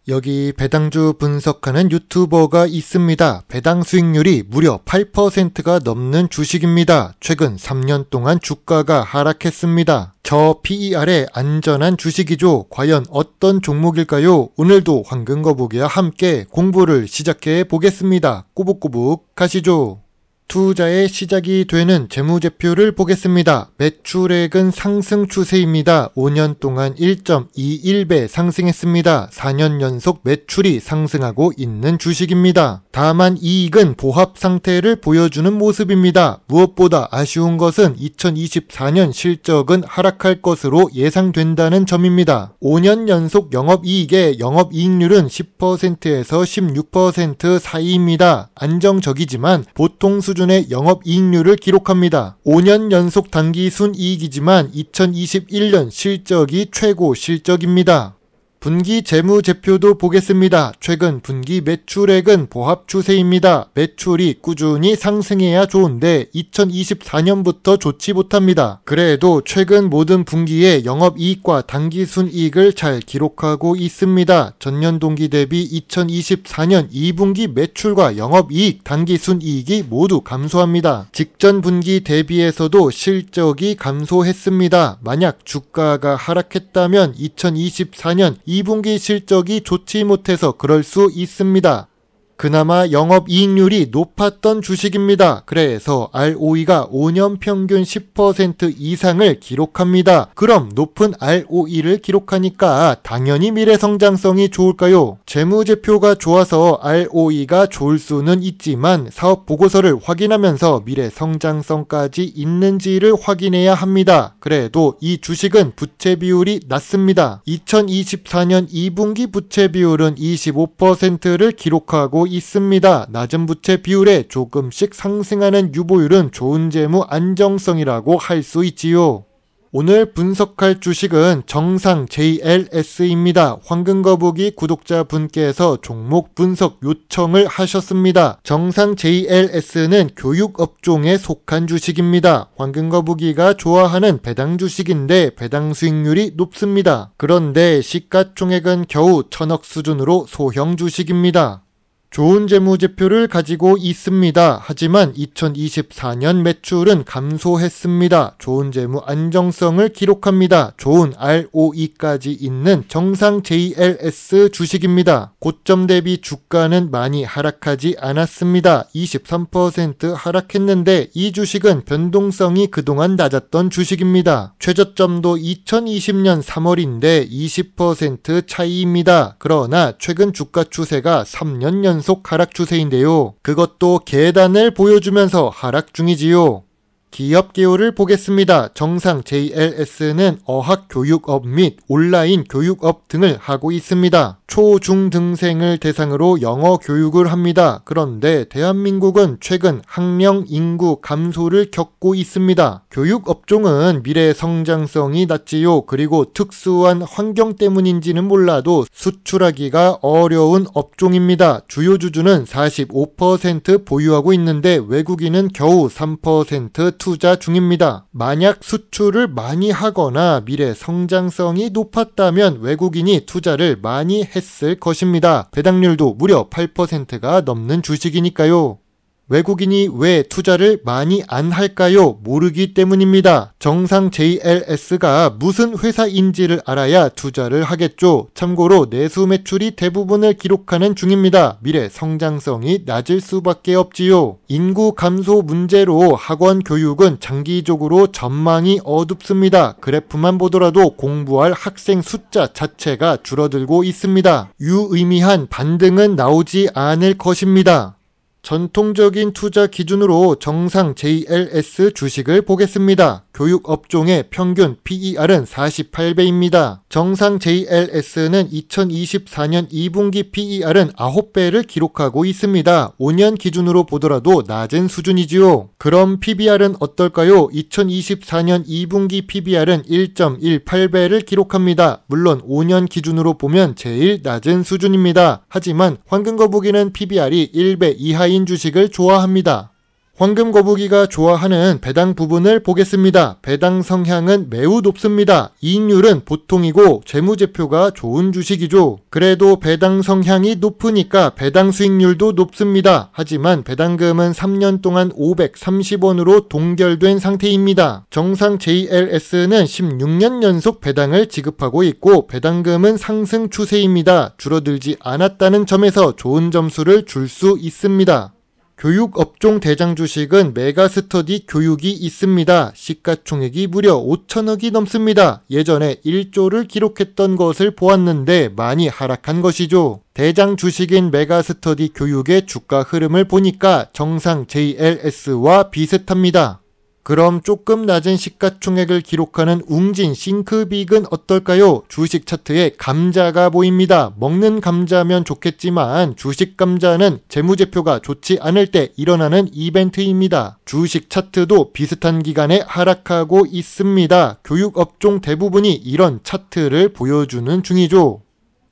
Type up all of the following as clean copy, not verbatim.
여기 배당주 분석하는 유튜버가 있습니다. 배당 수익률이 무려 8%가 넘는 주식입니다. 최근 3년 동안 주가가 하락했습니다. 저 PER의 안전한 주식이죠. 과연 어떤 종목일까요? 오늘도 황금거북이와 함께 공부를 시작해 보겠습니다. 꼬북꼬북 가시죠. 투자의 시작이 되는 재무제표를 보겠습니다. 매출액은 상승 추세입니다. 5년 동안 1.21배 상승했습니다. 4년 연속 매출이 상승하고 있는 주식입니다. 다만 이익은 보합 상태를 보여주는 모습입니다. 무엇보다 아쉬운 것은 2024년 실적은 하락할 것으로 예상된다는 점입니다. 5년 연속 영업이익의 영업이익률은 10%에서 16% 사이입니다. 안정적이지만 보통 수준의 영업이익률을 기록합니다. 5년 연속 당기순이익이지만 2021년 실적이 최고 실적입니다. 분기 재무제표도 보겠습니다. 최근 분기 매출액은 보합 추세입니다. 매출이 꾸준히 상승해야 좋은데 2024년부터 좋지 못합니다. 그래도 최근 모든 분기에 영업이익과 당기순이익을 잘 기록하고 있습니다. 전년 동기 대비 2024년 2분기 매출과 영업이익, 당기순이익이 모두 감소합니다. 직전 분기 대비해서도 실적이 감소했습니다. 만약 주가가 하락했다면 2024년 2분기 실적이 좋지 못해서 그럴 수 있습니다. 그나마 영업이익률이 높았던 주식입니다. 그래서 ROE가 5년 평균 10% 이상을 기록합니다. 그럼 높은 ROE를 기록하니까 당연히 미래 성장성이 좋을까요? 재무제표가 좋아서 ROE가 좋을 수는 있지만 사업 보고서를 확인하면서 미래 성장성까지 있는지를 확인해야 합니다. 그래도 이 주식은 부채 비율이 낮습니다. 2024년 2분기 부채 비율은 25%를 기록하고 있습니다. 낮은 부채 비율에 조금씩 상승하는 유보율은 좋은 재무 안정성이라고 할 수 있지요. 오늘 분석할 주식은 정상 JLS입니다. 황금거북이 구독자분께서 종목 분석 요청을 하셨습니다. 정상 JLS는 교육업종에 속한 주식입니다. 황금거북이가 좋아하는 배당 주식인데 배당 수익률이 높습니다. 그런데 시가총액은 겨우 1000억 수준으로 소형 주식입니다. 좋은 재무제표를 가지고 있습니다. 하지만 2024년 매출은 감소했습니다. 좋은 재무 안정성을 기록합니다. 좋은 ROE까지 있는 정상 JLS 주식입니다. 고점 대비 주가는 많이 하락하지 않았습니다. 23% 하락했는데 이 주식은 변동성이 그동안 낮았던 주식입니다. 최저점도 2020년 3월인데 20% 차이입니다. 그러나 최근 주가 추세가 3년 연속 하락 추세인데요. 그것도 계단을 보여주면서 하락 중이지요. 기업 개요를 보겠습니다. 정상 JLS는 어학교육업 및 온라인 교육업 등을 하고 있습니다. 초, 중 등생을 대상으로 영어 교육을 합니다. 그런데 대한민국은 최근 학령 인구 감소를 겪고 있습니다. 교육업종은 미래 성장성이 낮지요. 그리고 특수한 환경 때문인지는 몰라도 수출하기가 어려운 업종입니다. 주요 주주는 45% 보유하고 있는데 외국인은 겨우 3% 투자 중입니다. 만약 수출을 많이 하거나 미래 성장성이 높았다면 외국인이 투자를 많이 했을 것입니다. 배당률도 무려 8%가 넘는 주식이니까요. 외국인이 왜 투자를 많이 안 할까요? 모르기 때문입니다. 정상 JLS가 무슨 회사인지를 알아야 투자를 하겠죠. 참고로 내수 매출이 대부분을 기록하는 중입니다. 미래 성장성이 낮을 수밖에 없지요. 인구 감소 문제로 학원 교육은 장기적으로 전망이 어둡습니다. 그래프만 보더라도 공부할 학생 숫자 자체가 줄어들고 있습니다. 유의미한 반등은 나오지 않을 것입니다. 전통적인 투자 기준으로 정상 JLS 주식을 보겠습니다. 교육업종의 평균 PER은 48배입니다. 정상 JLS는 2024년 2분기 PER은 9배를 기록하고 있습니다. 5년 기준으로 보더라도 낮은 수준이지요. 그럼 PBR은 어떨까요? 2024년 2분기 PBR은 1.18배를 기록합니다. 물론 5년 기준으로 보면 제일 낮은 수준입니다. 하지만 황금거북이는 PBR이 1배 이하인 주식을 좋아합니다. 황금거북이가 좋아하는 배당 부분을 보겠습니다. 배당 성향은 매우 높습니다. 이익률은 보통이고 재무제표가 좋은 주식이죠. 그래도 배당 성향이 높으니까 배당 수익률도 높습니다. 하지만 배당금은 3년 동안 530원으로 동결된 상태입니다. 정상 JLS는 16년 연속 배당을 지급하고 있고 배당금은 상승 추세입니다. 줄어들지 않았다는 점에서 좋은 점수를 줄 수 있습니다. 교육업종 대장 주식은 메가스터디 교육이 있습니다. 시가총액이 무려 5천억이 넘습니다. 예전에 1조를 기록했던 것을 보았는데 많이 하락한 것이죠. 대장 주식인 메가스터디 교육의 주가 흐름을 보니까 정상 JLS와 비슷합니다. 그럼 조금 낮은 시가총액을 기록하는 웅진 싱크빅은 어떨까요? 주식 차트에 감자가 보입니다. 먹는 감자면 좋겠지만 주식 감자는 재무제표가 좋지 않을 때 일어나는 이벤트입니다. 주식 차트도 비슷한 기간에 하락하고 있습니다. 교육업종 대부분이 이런 차트를 보여주는 중이죠.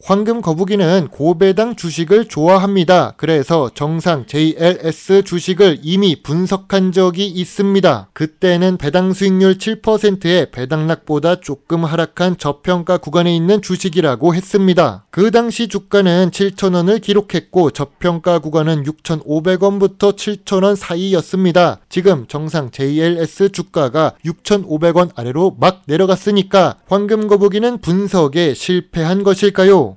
황금거북이는 고배당 주식을 좋아합니다. 그래서 정상 JLS 주식을 이미 분석한 적이 있습니다. 그때는 배당 수익률 7%의 배당락보다 조금 하락한 저평가 구간에 있는 주식이라고 했습니다. 그 당시 주가는 7,000원을 기록했고 저평가 구간은 6,500원부터 7,000원 사이였습니다. 지금 정상 JLS 주가가 6,500원 아래로 막 내려갔으니까 황금거북이는 분석에 실패한 것일까요?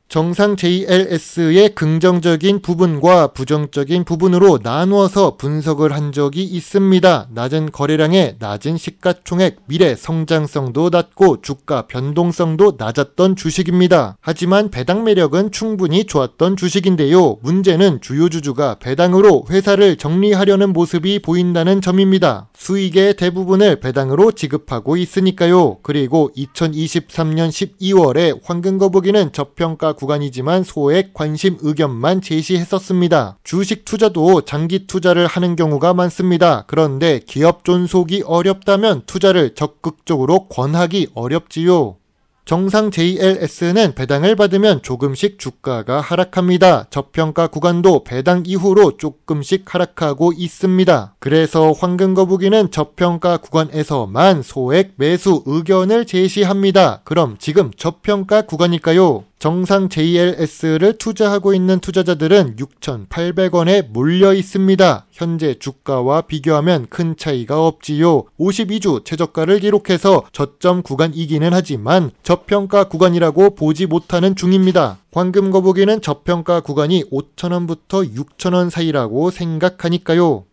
정상 JLS의 긍정적인 부분과 부정적인 부분으로 나누어서 분석을 한 적이 있습니다. 낮은 거래량에 낮은 시가총액, 미래 성장성도 낮고 주가 변동성도 낮았던 주식입니다. 하지만 배당 매력은 충분히 좋았던 주식인데요. 문제는 주요 주주가 배당으로 회사를 정리하려는 모습이 보인다는 점입니다. 수익의 대부분을 배당으로 지급하고 있으니까요. 그리고 2023년 12월에 황금거북이는 저평가 구간이지만 소액 관심 의견만 제시했었습니다. 주식 투자도 장기 투자를 하는 경우가 많습니다. 그런데 기업 존속이 어렵다면 투자를 적극적으로 권하기 어렵지요. 정상 JLS는 배당을 받으면 조금씩 주가가 하락합니다. 저평가 구간도 배당 이후로 조금씩 하락하고 있습니다. 그래서 황금거북이는 저평가 구간에서만 소액 매수 의견을 제시합니다. 그럼 지금 저평가 구간일까요? 정상 JLS를 투자하고 있는 투자자들은 6,800원에 몰려 있습니다. 현재 주가와 비교하면 큰 차이가 없지요. 52주 최저가를 기록해서 저점 구간이기는 하지만 저평가 구간이라고 보지 못하는 중입니다. 황금거북이는 저평가 구간이 5,000원부터 6,000원 사이라고 생각하니까요.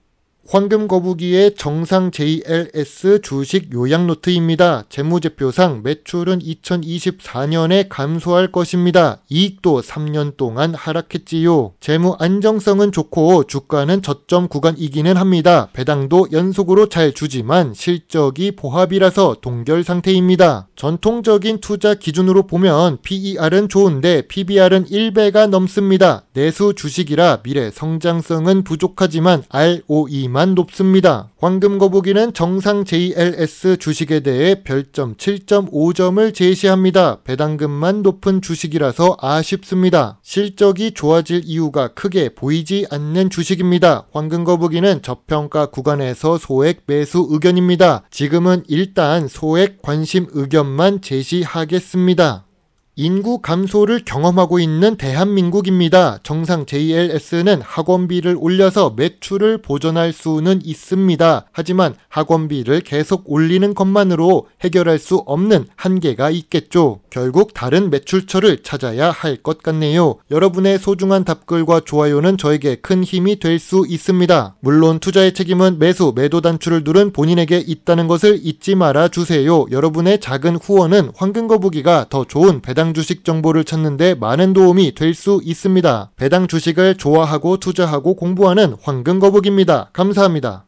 황금거북이의 정상 JLS 주식 요약 노트입니다. 재무제표상 매출은 2024년에 감소할 것입니다. 이익도 3년 동안 하락했지요. 재무 안정성은 좋고 주가는 저점 구간이기는 합니다. 배당도 연속으로 잘 주지만 실적이 보합이라서 동결 상태입니다. 전통적인 투자 기준으로 보면 PER은 좋은데 PBR은 1배가 넘습니다. 내수 주식이라 미래 성장성은 부족하지만 ROE만 높습니다. 황금거북이는 정상 JLS 주식에 대해 별점 7.5점을 제시합니다. 배당금만 높은 주식이라서 아쉽습니다. 실적이 좋아질 이유가 크게 보이지 않는 주식입니다. 황금거북이는 저평가 구간에서 소액 매수 의견입니다. 지금은 일단 소액 관심 의견만 제시하겠습니다. 인구 감소를 경험하고 있는 대한민국입니다. 정상 JLS는 학원비를 올려서 매출을 보전할 수는 있습니다. 하지만 학원비를 계속 올리는 것만으로 해결할 수 없는 한계가 있겠죠. 결국 다른 매출처를 찾아야 할 것 같네요. 여러분의 소중한 답글과 좋아요는 저에게 큰 힘이 될 수 있습니다. 물론 투자의 책임은 매수, 매도 단추를 누른 본인에게 있다는 것을 잊지 말아 주세요. 여러분의 작은 후원은 황금거북이가 더 좋은 배당 주식 정보를 찾는데 많은 도움이 될 수 있습니다. 배당 주식을 좋아하고 투자하고 공부하는 황금거북입니다. 감사합니다.